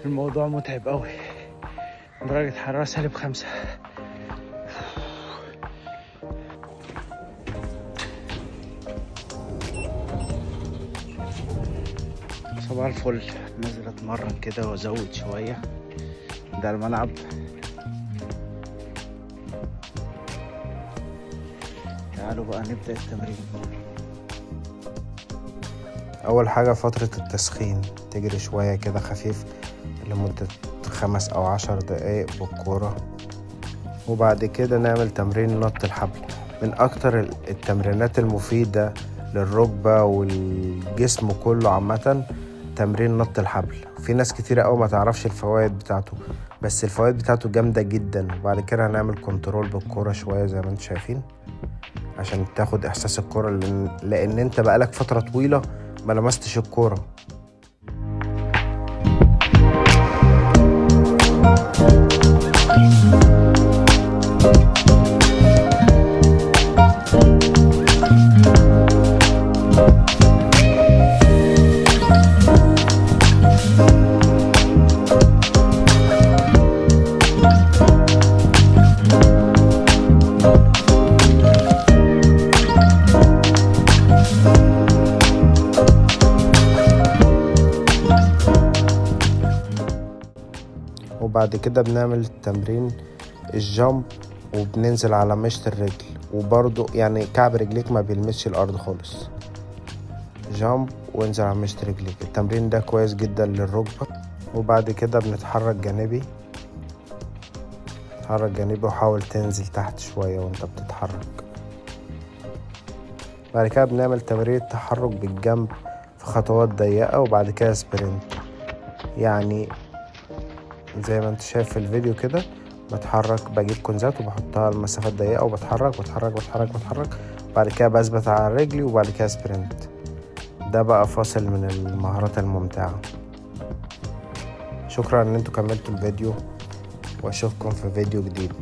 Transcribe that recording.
الموضوع متعب قوي، درجة حرارة -5. صباح الفل. نازل اتمرن كده وازود شوية. ده الملعب. تعالوا بقى نبدأ التمرين. اول حاجة فترة التسخين، تجري شوية كده خفيف لمدة 5 أو 10 دقايق بالكورة، وبعد كده نعمل تمرين نط الحبل. من اكتر التمرينات المفيدة للركبة والجسم كله عامة تمرين نط الحبل. في ناس كتيرة قوي ما تعرفش الفوائد بتاعته، بس الفوائد بتاعته جامدة جدا. وبعد كده هنعمل كنترول بالكورة شوية زي ما انتم شايفين عشان تاخد احساس الكورة، لان انت بقالك فترة طويلة ما لمستش الكورة. وبعد كده بنعمل تمرين الجامب وبننزل على مشط الرجل، وبرضو يعني كعب رجليك ما بيلمسش الارض خالص. جامب وانزل على مشط رجليك. التمرين ده كويس جدا للركبة. وبعد كده بنتحرك جانبي، تحرك جانبي وحاول تنزل تحت شوية وانت بتتحرك. بعد كده بنعمل تمرين التحرك بالجنب في خطوات ضيقة، وبعد كده سبرنت. يعني زي ما انت شايف في الفيديو كده، بتحرك بجيب كنزات وبحطها لمسافات ضيقة وبتحرك بتحرك بتحرك بتحرك، بعد كده بثبت على رجلي وبعد كده سبرنت. ده بقى فاصل من المهارات الممتعة. شكرا ان انتوا كملتوا الفيديو، واشوفكم في فيديو جديد.